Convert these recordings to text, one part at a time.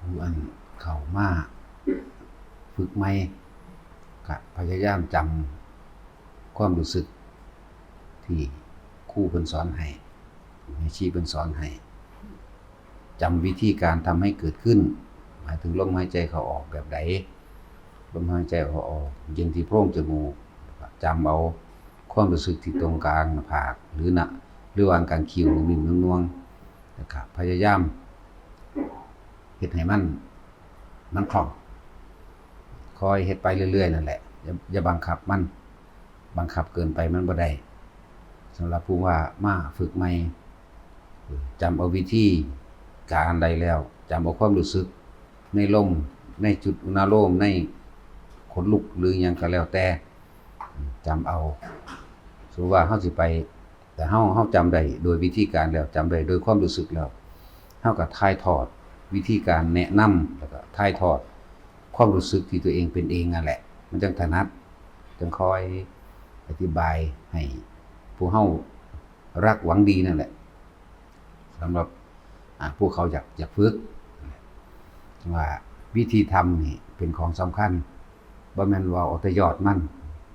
ผู้อันเข้ามาฝึกใหม่ก็พยายามจำความรู้สึกที่ครูเพิ่นสอนให้แม่ชีเพิ่นสอนให้จำวิธีการทำให้เกิดขึ้นหมายถึงลมหายใจเข้าออกแบบใดลมหายใจเข้าออกเย็นที่โพรงจมูกจำเอาความรู้สึกที่ตรงกลางหน้าผากหรือระหว่างกลางคิ้วนิ่มๆนวลๆนะครับพยายามเฮ็ดให้มันคล่องคอยเฮ็ดไปเรื่อยๆนั่นแหละอย่าบังคับมันบังคับเกินไปมันบ่ได้สำหรับผู้ว่ามาฝึกใหม่จำเอาวิธีการใดแล้วจำเอาความรู้สึกในลมในจุดอุณาโลมในขนลุกหรือหยังก็แล้วแต่จำเอาสมมุติว่าเฮาสิไปแต่เฮาจำได้โดยวิธีการแล้วจำได้โดยความรู้สึกแล้วเฮาก็ถ่ายทอดวิธีการแนะนำแล้วก็ถ่ายทอดความรู้สึกที่ตัวเองเป็นเองนั่นแหละมันจังถนัดจังคอยอธิบายให้ผู้เฮารักหวังดีนั่นแหละสำหรับผู้เขาอยากฝึกว่าวิธีทำนี่เป็นของสำคัญบ่แม่นว่าเอาแต่ยอดมัน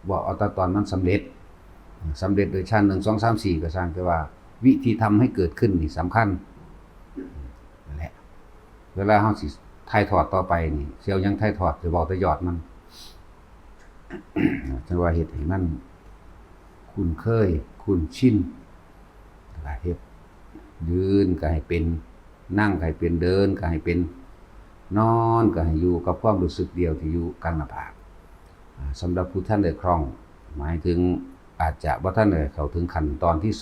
ว่าเอาแต่ตอนมันสำเร็จโดยชั้น1 2 3 4ก็สร้างแต่ว่าวิธีทำให้เกิดขึ้นนี่สำคัญนั่นแหละเวลาเฮาสิถ่ายทอดต่อไปนี่เสียวยังถ่ายทอดจะบอกแต่ยอดมันจังว่าเฮ็ดให้มันคุ้นเคยคุ้นชินเฮ็ดยืนก็ให้เป็นนั่งก็ให้เป็นเดินก็ให้เป็นนอนก็ให้อยู่กับความรู้สึกเดียวที่อยู่กลางหน้าผากสำหรับผู้ท่านได้คล่องหมายถึงอาจจะบ่ท่านได้เข้าถึงขั้นตอนที่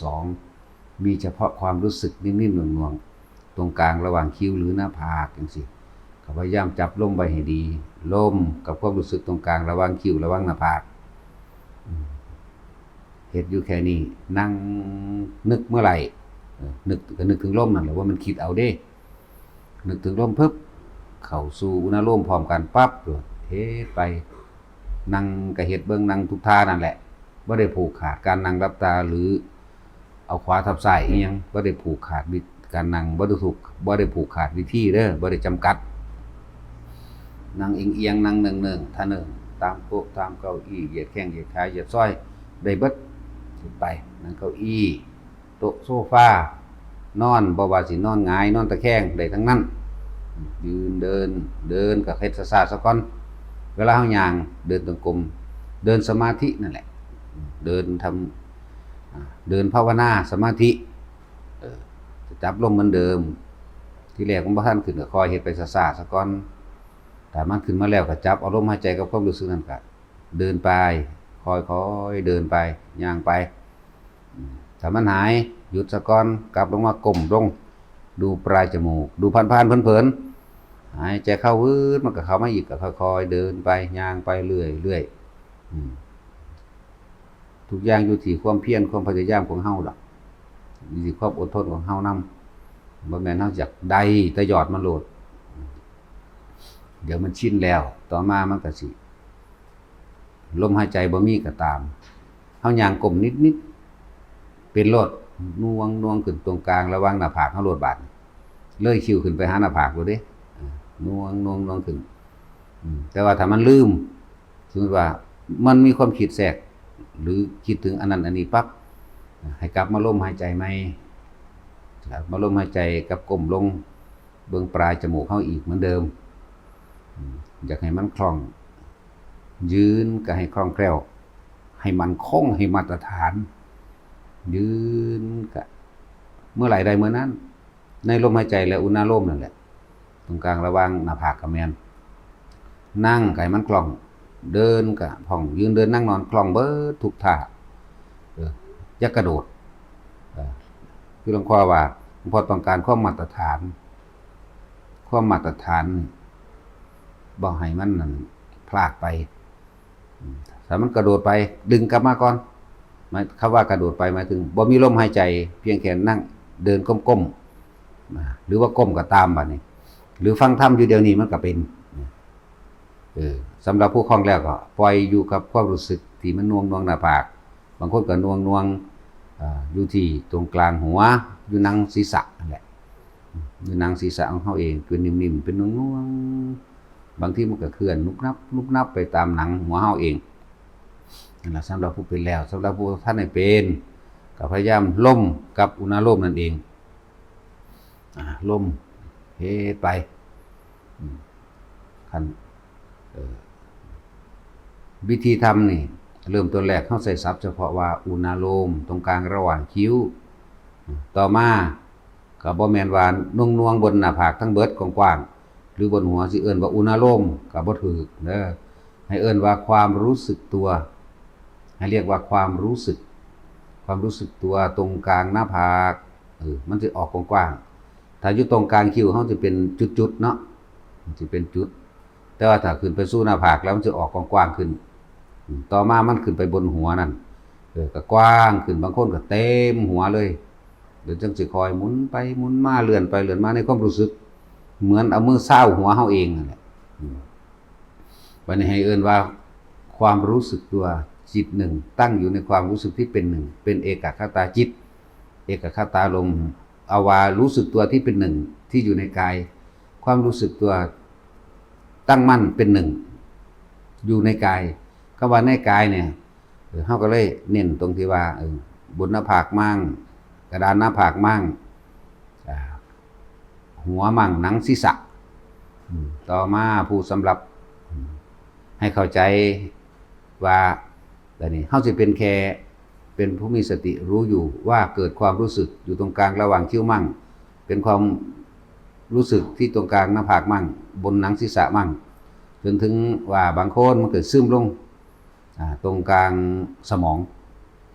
2มีเฉพาะความรู้สึกนิ่มๆหน่วงๆตรงกลางระหว่างคิ้วหรือหน้าผากจังซี่ก็พยายามจับลมไว้ให้ดีลมกับความรู้สึกตรงกลางระหว่างคิ้วระหว่างหน้าผากเฮ็ดอยู่แค่นี้นั่งนึกเมื่อไหร่นึกถึงลมนั่นแหละว่ามันคิดเอาเด้นึกถึงลมปึ๊บเข้าสู่อุณาโลมพร้อมกันปั๊บเฮ็ดไปนั่งก็เฮ็ดเบิ่งนั่งทุกท่านั่นแหละบ่ได้ผูกขาดการนั่งรับตาหรือเอาขวาทับซ้ายอีหยังบ่ได้ผูกขาดการนั่งบ่ได้ผูกขาดวิธีเด้อบ่ได้จำกัดนั่งเอียงๆนั่งเนิ่งๆท่าเนิ่งตามโต๊ะตามเก้าอี้เหยียดแข้งเหยียดขาเหยียดซ้อยได้เบิดไปนั่งเก้าอี้โต๊ะโซฟานอนบ่ว่าสินอนหงายนอนตะแคงได้ทั้งนั้นยืนเดินก็เฮ็ดซ่าๆซะก่อนเวลาเฮาย่างเดินจงกรมเดินสมาธินั่นแหละเดินภาวนาสมาธิจะจับลมเหมือนเดิมที่แรกมันบ่ทันขึ้นก็คอยเฮ็ดไปซ่าๆซะก่อนถ้ามันขึ้นมาแล้วก็จับเอาลมหายใจกับความรู้สึกนั้นก็เดินไปค่อยๆเดินไปย่างไปถ้ามันหายหยุดซะก่อนกลับลงมาก้มลงดูปลายจมูกดูผ่านๆเผินๆหายใจเข้าวืดมันก็เข้ามาอีกก็ค่อยๆเดินไปย่างไปเรื่อยๆทุกอย่างอยู่ที่ความเพียรความพยายามของเฮาดอกอยู่ที่ความอดทนของเฮานำบ่แม่นเฮาอยากได้แต่ยอดมันโลดเดี๋ยวมันชินแล้วต่อมามันก็สิลมหายใจบ่มีก็ตามเฮาย่างก้มนิดๆเป็นโลดนวงขึ้นตรงกลางระหว่างหน้าผากเฮาโลดบาดเลยคิ้วขึ้นไปหาหน้าผากบ่เด้นวงขึ้นแต่ว่าถ้ามันลืมสมมุติว่ามันมีความคิดแทรกหรือคิดถึงอันนั้นอันนี้ปั๊บให้กลับมาลมหายใจใหม่มาลมหายใจกับก้มลงเบื้องปลายจมูกเฮาอีกเหมือนเดิมอยากให้มันคล่องยืนก็ให้คล่องแคล่วให้มันคงให้มาตรฐานยืนก็เมื่อไหร่ใดเมื่อนั้นในลมหายใจและอุณาโลมนั่นแหละตรงกลางระหว่างหน้าผากกับแม่นนั่งก็ให้มันคล่องเดินก็ผ่องยืนเดินนั่งนอนคล่องเบิดทุกท่าอย่ากระโดดคือหลวงพ่อว่าหลวงพ่อต้องการความมาตรฐานบ่ให้มันนั่นพลากไปถ้ามันกระโดดไปดึงกลับมาก่อนหมายคำว่ากระโดดไปหมายถึงบ่มีลมหายใจเพียงแค่นั่งเดินก้มๆหรือว่าก้มก็ตามบัดนี้หรือฟังธรรมอยู่เดี๋ยวนี้มันก็เป็นสำหรับผู้คล่องแล้วก็ปล่อยอยู่กับความรู้สึกที่มันน่วงหน้าผากบางคนก็น่วงอยู่ที่ตรงกลางหัวอยู่นังศีรษะนั่นแหละ หรือหนังศีรษะของเขาเองเป็นนิ่มๆเป็นนุ่งๆบางทีมันก็เคลื่อนนุบนับไปตามหนังหัวเขาเองนั่นแหละสำหรับผู้เป็นแล้วสำหรับผู้ท่านไม่เป็นก็พยายามล่มกับอุณาโลมนั่นเองล่มเฮ็ดไปคันวิธีทำนี่เริ่มต้นแรกเขาใส่ศัพท์เฉพาะว่าอุณาโลมตรงกลางระหว่างคิ้วต่อมาก็บ่แม่นว่านุ่งๆบนหน้าผากทั้งเบิดกว้างๆหรือบนหัวสิเอิ้นว่าอุณาโลมก็บ่ถูกเด้อให้เอิ้นว่าความรู้สึกตัวให้เรียกว่าความรู้สึกตัวตรงกลางหน้าผากมันสิออกกว้างๆถ้าอยู่ตรงกลางคิ้วเฮาสิเป็นจุดๆเนาะมันสิเป็นจุดแต่ว่าถ้าขึ้นไปสู่หน้าผากแล้วมันจะออกกว้างๆขึ้นต่อมามันขึ้นไปบนหัวนั่นก็กว้างขึ้นบางคนก็เต็มหัวเลยเดี๋ยวจังสิคอยหมุนไปหมุนมาเลื่อนไปเลื่อนมาในความรู้สึกเหมือนเอามือเศร้าหัวเฮาเองนั่นแหละวันนี้ให้เอิ้นว่าความรู้สึกตัวจิตหนึ่งตั้งอยู่ในความรู้สึกที่เป็นหนึ่งเป็นเอกคตาจิตเอกคตาลมเอาว่ารู้สึกตัวที่เป็นหนึ่งที่อยู่ในกายความรู้สึกตัวตั้งมั่นเป็นหนึ่งอยู่ในกายก็ว่าในกายเนี่ยเฮาก็เลยเน้นตรงที่ว่าบนหน้าผากมั่งกระดานหน้าผากมั่งหัวมั่งหนังศีรษะต่อมาผู้สำหรับให้เข้าใจว่าแต่นี่เฮาสิเป็นแค่เป็นผู้มีสติรู้อยู่ว่าเกิดความรู้สึกอยู่ตรงกลางระหว่างคิ้วมั่งเป็นความรู้สึกที่ตรงกลางหน้าผากมั่งบนหนังศีรษะมั่งจนถึงว่าบางคนมันเกิดซึมลงตรงกลางสมอง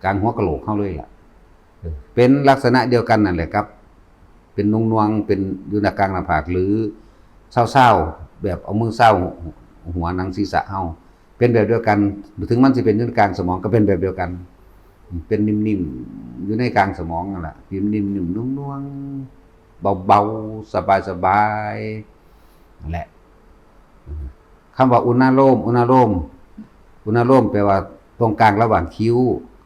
กลางหัวกะโหลกเข้าเลยล่ะเป็นลักษณะเดียวกันนั่นแหละครับเป็นนวงเป็นอยู่ในกลางหน้าผากหรือเศร้าๆแบบเอามือเศร้าหัวหนังศีรษะเฮาเป็นแบบเดียวกันถึงมันจะเป็นอยู่ในกลางสมองก็เป็นแบบเดียวกันเป็นนิ่มๆอยู่ในกลางสมองนั่นแหละนิ่มๆนุ่มๆเบาๆสบายๆนั่นแหละคำว่าอุณาโลมแปลว่าตรงกลางระหว่างคิ้ว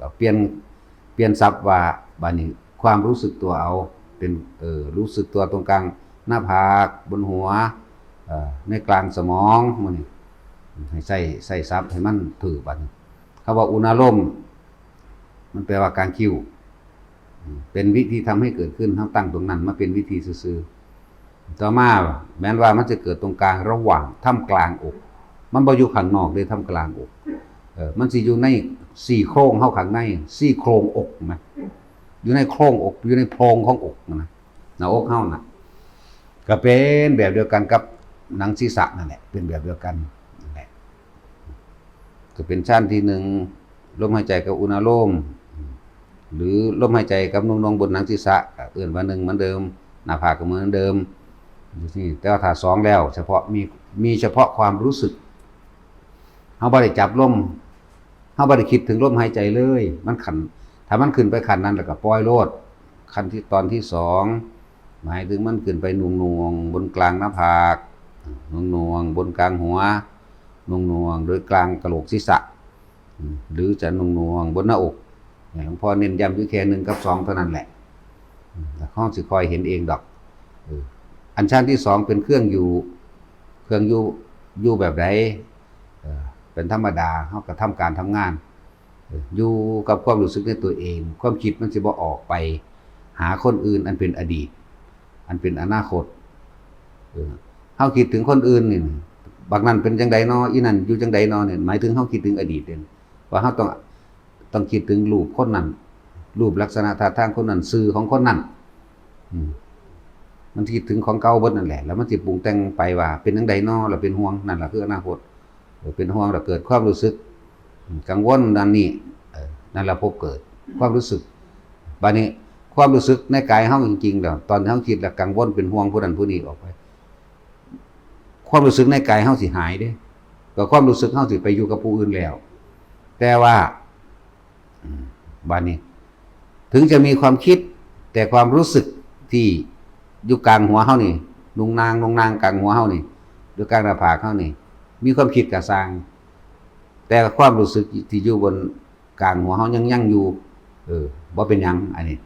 ก็เปลี่ยนศัพท์ว่าบัดนี้ความรู้สึกตัวเอาเป็นรู้สึกตัวตรงกลางหน้าผากบนหัวในกลางสมองมันนี่ให้ใส่ศัพท์ให้มันถูกบัดนี้คำว่าอุณาโลมมันแปลว่าการคิ้วเป็นวิธีทำให้เกิดขึ้นเฮาตั้งตรงนั้นมาเป็นวิธีซื่อๆต่อมาแม้ว่ามันจะเกิดตรงกลางระหว่างท่ามกลางอกมันบ่อยู่ข้างนอกเลยท่ามกลางอกมันสิอยู่ในซี่โครงเฮาข้างในซี่โครงอกนะอยู่ในโครงอกอยู่ในโพรงของอกนะหน้าอกเฮาน่ะก็เป็นแบบเดียวกันกับหนังศีรษะนั่นแหละเป็นแบบเดียวกันนั่นแหละก็เป็นชั้นที่หนึ่งลมหายใจกับอุณาโลมหรือลมหายใจกับนุ่งๆบนหนังศีรษะก็เอื้อนว่า1เหมือนเดิมหน้าผากก็เหมือนเดิมนี่แต่ว่าถ้า2แล้วเฉพาะมีเฉพาะความรู้สึกเฮาบ่ได้จับลมเฮาบ่ได้คิดถึงลมหายใจเลยมันขันถ้ามันขึ้นไปขันนั้นแล้วก็ปล่อยโลดขันที่ตอนที่2หมายถึงมันขึ้นไปนุ่งๆบนกลางหน้าผากนุ่งๆบนกลางหัวนุ่งๆโดยกลางกะโหลกศีรษะหรือจะนุ่งๆบนหน้าอกหลวงพ่อเน้นย้ำอยู่แค่1กับ2เท่านั้นแหละห้องสิคอยเห็นเองดอกอันชั้นที่2เป็นเครื่องอยู่แบบใดเป็นธรรมดาเฮาก็ทำการทำงานอยู่กับความรู้สึกในตัวเองความคิดมันสิบ่ออกไปหาคนอื่นอันเป็นอดีตอันเป็นอนาคตเฮาคิดถึงคนอื่นนี่บางนั้นเป็นจังได๋น้ออีนั่นอยู่จังได๋น้อเนี่ยหมายถึงเฮาคิดถึงอดีตเด้ว่าเฮาต้องคิดถึงรูปคนนั้นรูปลักษณะท่าทางคนนั้นชื่อของคนนั้นมันคิดถึงของเก่าเบิดนั่นแหละแล้วมันสิปรุงแต่งไปว่าเป็นจังไดน้อแล้วเป็นห่วงนั่นล่ะคืออนาคตเป็นห่วงแล้วเกิดความรู้สึกกังวลนั่นนี่นั่นล่ะพบเกิดความรู้สึกบัดนี้ความรู้สึกในกายเฮาจริงๆแล้วตอนเฮาคิดแล้วกังวลเป็นห่วงผู้นั้นผู้นี้ออกไปความรู้สึกในกายเฮาสิหายเด้ก็ความรู้สึกเฮาสิไปอยู่กับผู้อื่นแล้วแต่ว่าบัดนี้ถึงจะมีความคิดแต่ความรู้สึกที่อยู่กลางหัวเฮานี่นุ่งนางกลางหัวเฮานี่หรือกลางหน้าผากเฮานี่มีความคิดก็สร้างแต่ความรู้สึกที่อยู่บนกลางหัวเฮายังอยู่บ่เป็นหยังอันนี้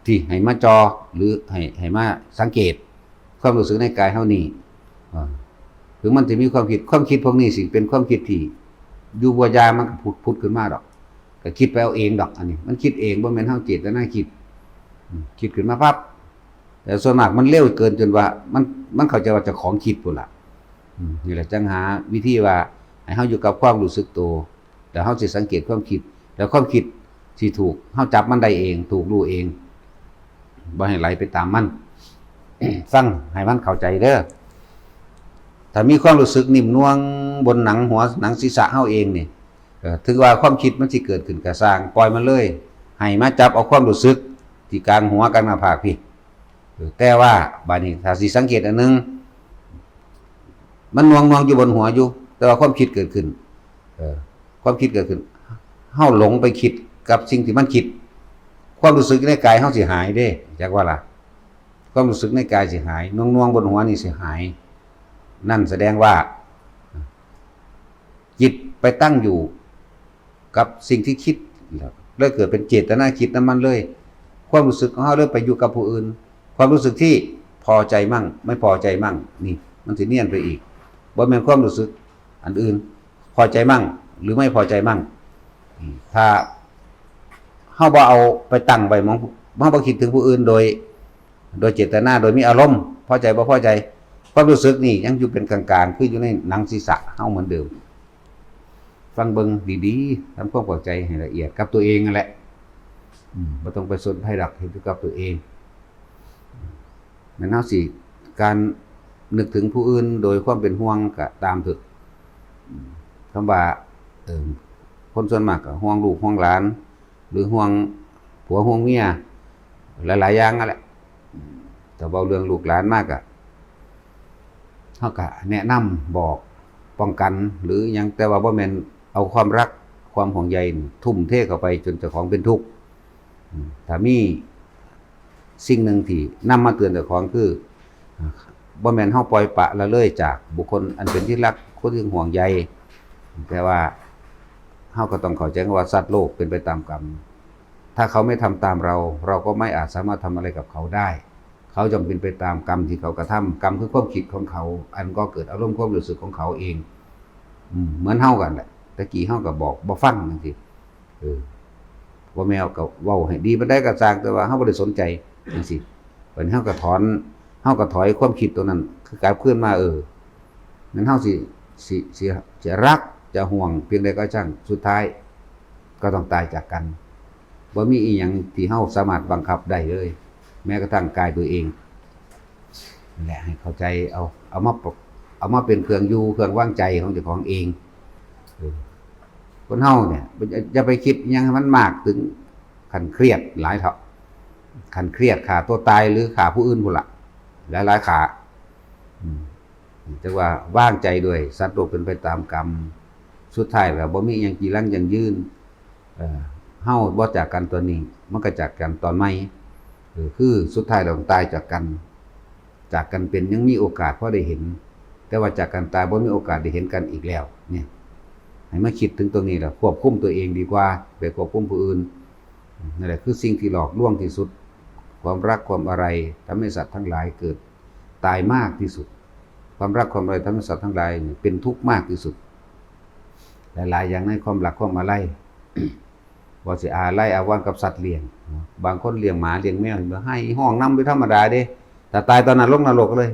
ที่ให้มาจอหรือให้มาสังเกตความรู้สึกในกายเฮานี่ถึงมันจะมีความคิดพวกนี้สิเป็นความคิดที่อยู่บ่ยามันก็พุดขึ้นมาดอกก็คิดไปเอาเองดอกอันนี้มันคิดเองบ่แม่นเฮาเจตนาคิดขึ้นมาปั๊บแต่ส่วนมากมันเร็วเกินจนว่ามันเข้าใจว่าเจ้าของคิดพุ่นล่ะนี่แหละจังหาวิธีว่าให้เฮาอยู่กับความรู้สึกตัวแล้วเฮาสิสังเกตความคิดแล้วความคิดสิถูกเฮาจับมันได้เองถูกรู้เองบ่ให้ไหลไปตามมัน ฟังให้มันเข้าใจเด้อถ้ามีความรู้สึกนิ่มนวลบนหนังศีรษะเฮาเองนี่ถึงว่าความคิดมันสิเกิดขึ้นก็สร้างปล่อยมันเลยให้มาจับเอาความรู้สึกที่กลางหัวกลางหน้าผากพี่แต่ว่าบัดนี้ถ้าสิสังเกตอันนึงมันนวงอยู่บนหัวอยู่แต่ว่าความคิดเกิดขึ้นความคิดเกิดขึ้นเฮาหลงไปคิดกับสิ่งที่มันคิดความรู้สึกในกายเฮาสิหายเด้จักว่าล่ะความรู้สึกในกายสิหายนวงบนหัวนี่สิหายนั่นแสดงว่าจิตไปตั้งอยู่กับสิ่งที่คิดแล้วเกิดเป็นเจตนาคิดนั้นมันเลยความรู้สึกของเฮาเริ่มไปอยู่กับผู้อื่นความรู้สึกที่พอใจมั่งไม่พอใจมั่งนี่มันสิเนียนไปอีกบ่แม่นความรู้สึกอันอื่นพอใจมั่งหรือไม่พอใจมั่งถ้าเฮาบ่เอาไปตั้งไว้มองเฮาบ่คิดถึงผู้อื่นโดยเจตนาโดยมีอารมณ์พอใจบ่พอใจความรู้สึกนี่ยังอยู่เป็นกลางๆคืออยู่ในหนังศีรษะเฮาเหมือนเดิมฟังเบิ่งดีๆทำความเข้าใจให้ละเอียดกับตัวเองนั่นแหละบ่ต้องไปสนไผดอกเห็นอยู่กับตัวเองแม่นเฮาสิการนึกถึงผู้อื่นโดยความเป็นห่วงก็ตามเถอะคำว่าคนส่วนมากก็ห่วงลูกห่วงหลานหรือห่วงผัวห่วงเมียหลายๆอย่างนั่นแหละแต่เว้าเรื่องลูกหลานมากอ่ะเฮาก็แนะนำบอกป้องกันหรือหยังแต่ว่าบ่แม่นเอาความรักความห่วงใยทุ่มเทเข้าไปจนเจ้าของเป็นทุกข์ถ้ามีสิ่งหนึ่งที่นำมาเตือนเจ้าของคือบ่แม่นเฮาปล่อยปละละเลยจากบุคคลอันเป็นที่รักคนที่ห่วงใยแต่ว่าเฮาก็ต้องเข้าใจว่าสัตว์โลกเป็นไปตามกรรมถ้าเขาไม่ทำตามเราก็ไม่อาจสามารถทำอะไรกับเขาได้เขาจำเป็นไปตามกรรมที่เขากระทำกรรมคือความคิดของเขาอันก็เกิดอารมณ์ความรู้สึกของเขาเองเหมือนเฮากันแหละตะกี้เฮาก็บอกบ่ฟังจังซี่ว่าแมวก็เว้าให้ดีบ่ได้ก็สร้างแต่ว่าเฮาบ่ได้สนใจจังซี่เพิ่นเฮาก็ถอยความคิดตัวนั้นคือกลับคืนมานั้นเฮาสิรักจะห่วงเพียงใดก็ช่างสุดท้ายก็ต้องตายจากกันบ่มีอีหยังที่เฮาสามารถบังคับได้เลยแม้กระทั่งกายตัวเองนั่นแหละให้เข้าใจเอามาเป็นเครื่องอยู่เครื่องวางใจของเจ้าของเองคนเฮาเนี่ยอย่าไปคิดหยังให้มันมากถึงขันเครียดหลายเท่าขันเครียดฆ่าตัวตายหรือฆ่าผู้อื่นพุ่นล่ะหลายๆฆ่าแต่ว่าวางใจด้วยสัตว์โลกเป็นไปตามกรรมสุดท้ายแล้วบ่มีหยังจีรังยังยืนเฮาบ่จากกันตัวนี้มันก็จากกันตอนใหม่คือสุดท้ายเราตายจากกันเป็นยังมีโอกาสพอได้เห็นแต่ว่าจากกันตายบ่มีโอกาสได้เห็นกันอีกแล้วเนี่ยให้มาคิดถึงตรงนี้แหละควบคุมตัวเองดีกว่าไปควบคุมผู้อื่นนั่นแหละคือสิ่งที่หลอกลวงที่สุดความรักความอะไรทำให้สัตว์ทั้งหลายเกิดตายมากที่สุดความรักความอะไรทำให้สัตว์ทั้งหลายเป็นทุกข์มากที่สุดหลายๆอย่างในความรักความอะไรบ่สิอาลัยอาวรณ์กับสัตว์เลี้ยงบางคนเลี้ยงหมาเลี้ยงแมวบ่ให้ห้องนำไปธรรมดาเด้แต่ตายตอนนั้นลงนรกเลย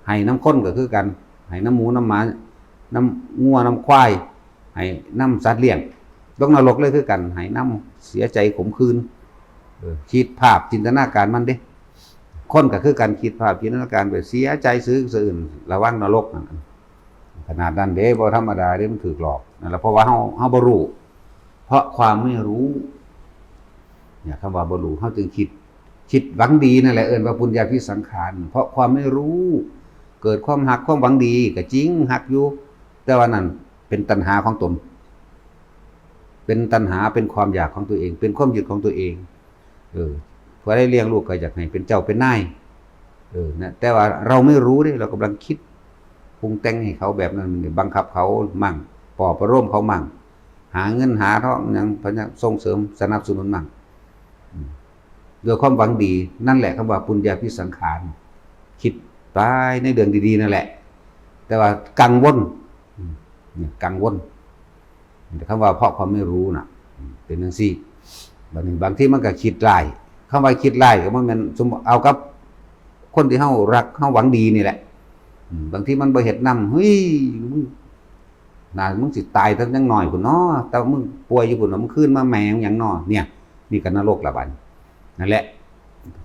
ให้น้ำข้นก็คือกันให้น้ำหมูน้ำหมาน้ำงัวน้ำควายให้น้ำสัตว์เลี้ยงลงนรกเลยคือกันให้น้ำเสียใจขมขื่นคิดภาพจินตนาการมันเด้คนก็คือกันคิดภาพจินตนาการไปเสียใจซื่ออื่นระวังนรกขนาดนั้นเด้บ่ธรรมดาเด้มันถูกหลอกนั่นแหละเพราะว่าเฮาบ่รู้เพราะความไม่รู้เนี่ยคำว่าบ่รู้เฮาจึงคิดหวังดีนั่นแหละว่าปุญญาภิสังขารเพราะความไม่รู้เกิดความหักความหวังดีก็จริงหักอยู่แต่ว่านั่นเป็นตัณหาของตนเป็นตัณหาเป็นความอยากของตัวเองเป็นความยึดของตัวเองพอได้เลี้ยงลูกก็อยากให้เป็นเจ้าเป็นนายนะแต่ว่าเราไม่รู้เด้เรากำลังคิดปรุงแต่งให้เขาแบบนั้นบังคับเขามั่งปลอบประโลมเขามั่งหาเงินหาทองอย่างพยายามส่งเสริมสนับสนุนมั่ง โดยความหวังดีนั่นแหละคำว่าปุญญาภิสังขารคิดไปในเรื่องดีๆนั่นแหละแต่ว่ากังวลกังวลแต่คำว่าเพราะความไม่รู้น่ะเป็นจังซี่บางทีมันก็คิดร้ายคำว่าคิดร้ายก็มันเป็นสมเอากับคนที่เฮารักเฮาหวังดีนี่แหละบางทีมันบ่เฮ็ดนำเฮ้ยน่ามึงสิตายทั้งยังน้อยพุ่นเนาะแต่มึงป่วยอยู่พุ่นมึงคืนมาแหมงหยังน้อเนี่ยนี่ก็นรกละบัดนั่นแหละ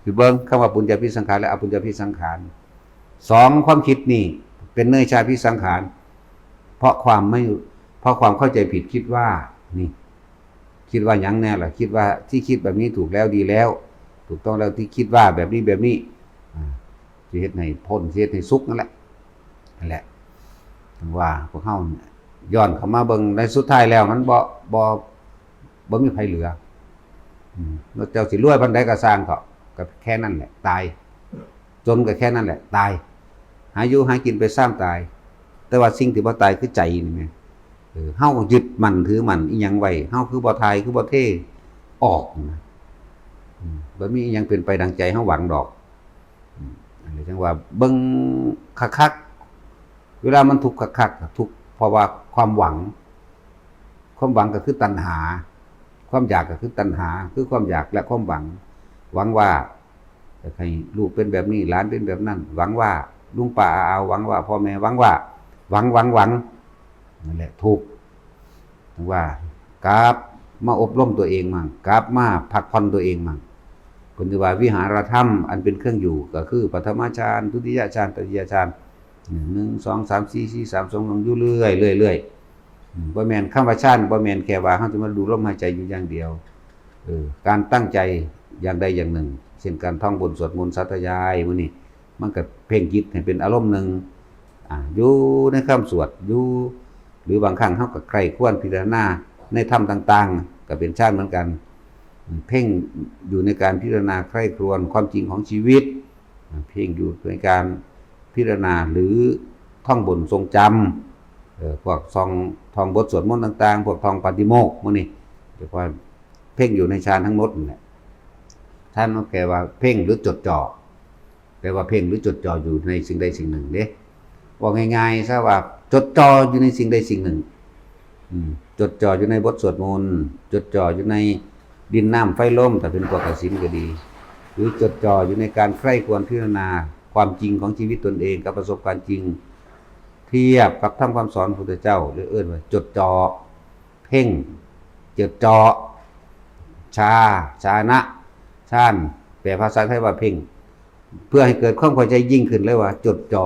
คือเบิ่งคำว่าปุญญาภิสังขารและอปุญญาภิสังขารสองความคิดนี่เป็นเนยชาภิสังขารเพราะความเข้าใจผิดคิดว่านี่คิดว่าหยังแน่ล่ะคิดว่าที่คิดแบบนี้ถูกแล้วดีแล้วถูกต้องแล้วที่คิดว่าแบบนี้สิเฮ็ดให้พ้นสิเฮ็ดให้สุขนั่นแหละว่าพวกเฮาย้อนเข้ามาเบิ่งในสุดท้ายแล้วมันบ่มีไผเหลือเจ้าสิรวยปานใดก็สร้างเถาะก็แค่นั้นแหละตายจนก็แค่นั้นแหละตายหาอยู่หากินไปสร้างตายแต่ว่าสิ่งที่บ่ตายคือใจนี่แม่เฮายึดมั่นถือมั่นอีหยังไว้เฮาคือบ่ทายคือบ่เทออกนะบ่มีอีหยังเป็นไปดังใจเฮาหวังดอกอันนี้จังว่าเบิ่งคักๆเวลามันทุกข์คักๆทุกข์เพราะว่าความหวังก็คือตัณหาความอยากก็คือตัณหาคือความอยากและความหวังว่าจะให้ลูกเป็นแบบนี้หลานเป็นแบบนั้นหวังว่าลุงป้าอาหวังว่าพ่อแม่หวังว่าหวังนั่นแหละถูกว่ากราบมาอบรมตัวเองมั่งกราบมาพักผ่อนตัวเองมั่งคนที่ว่าวิหารธรรมอันเป็นเครื่องอยู่ก็คือปฐมฌานทุติยฌานตติยฌาน1 2 3 4 4 3 2 1อยู่เรื่อยบ่แม่นคำว่าฌานบ่แม่นแค่ว่าเฮาจะมาดูลมหายใจอยู่อย่างเดียวการตั้งใจอย่างใดอย่างหนึ่งเช่นการท่องบนสวดมนต์สาธยายมื้อนี้มันก็เพ่งจิตให้เป็นอารมณ์หนึ่งอยู่ในคำสวดอยู่หรือบางครั้งเฮาก็ใคร่ครวญพิจารณาในธรรมต่างๆก็เป็นฌานเหมือนกันเพ่งอยู่ในการพิจารณาใคร่ครวญความจริงของชีวิตเพ่งอยู่ในการพิจารณาหรือท่องบนทรงจำพวกท่องบทสวดมนต์ต่างๆพวกท่องปาฏิโมกข์มื้อนี้เรียกว่าเพ่งอยู่ในฌานทั้งหมดนั่นแหละท่านก็แปลว่าเพ่งหรือจดจ่อแปลว่าเพ่งหรือจดจ่ออยู่ในสิ่งใดสิ่งหนึ่งเด้ว่าง่ายๆซะว่าจดจ่ออยู่ในสิ่งใดสิ่งหนึ่งจดจ่ออยู่ในบทสวดมนต์จดจ่ออยู่ในดินน้ำไฟลมแต่เป็นพวกกสิณก็ดีหรือจดจ่ออยู่ในการใคร่ครวญพิจารณาความจริงของชีวิตตนเองกับประสบการณ์จริงเทียบกับธรรมคำสอนพระพุทธเจ้าหรือว่าจดจ่อเพ่งจดจ่อชานะฌานแปลภาษาไทยว่าเพ่งเพื่อให้เกิดความเข้าใจยิ่งขึ้นเลยว่าจดจ่อ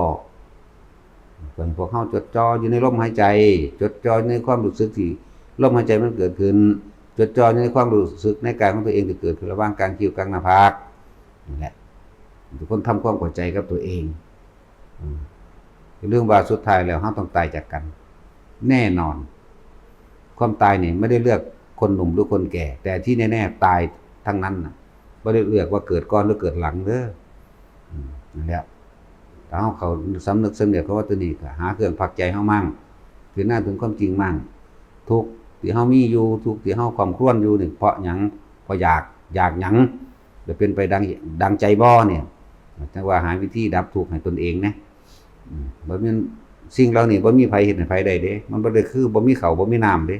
พวกเฮาจดจ่ออยู่ในลมหายใจจดจ่อในความรู้สึกที่ลมหายใจมันเกิดขึ้นจดจ่อในความรู้สึกในกายของตัวเองที่เกิดขึ้นระหว่างกลางคิ้วกลางหน้าผากนี่แหละทุกคนทำความเข้าใจกับตัวเองเรื่องว่าสุดท้ายแล้วเฮาต้องตายจากกันแน่นอนความตายนี่ไม่ได้เลือกคนหนุ่มหรือคนแก่แต่ที่แน่ๆตายทั้งนั้นน่ะบ่ได้เลือกว่าเกิดก่อนหรือเกิดหลังเด้อนั่นแหละถ้าเขาสำนึกสำเนียกเขาว่าตัวนี้ก็หาเครื่องพักใจเฮามั่งถือหน้าถึงความจริงมั่งทุกที่เฮามีอยู่ทุกที่เฮาความครวญอยู่นี่เพราะหยังเพราะอยากหยังจะเป็นไปดังใจบ่เนี่ยจังว่าหาวิธีดับทุกข์ให้ตนเองนะบ่มีสิ่งเหล่านี้บ่มีไผเฮ็ดให้ไผได้เด้มันบ่ได้คือบ่มีข้าวบ่มีน้ำเด้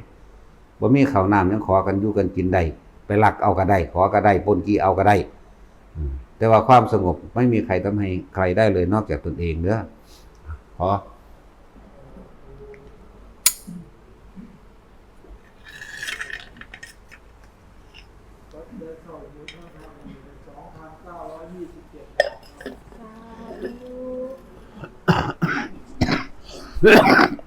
บ่มีข้าวน้ำยังขอกันอยู่กันกินได้ไปลักเอาก็ได้ขอก็ได้ปนกี้เอาก็ได้แต่ว่าความสงบไม่มีใครทำให้ใครได้เลยนอกจากตนเองเด้อขอ2,927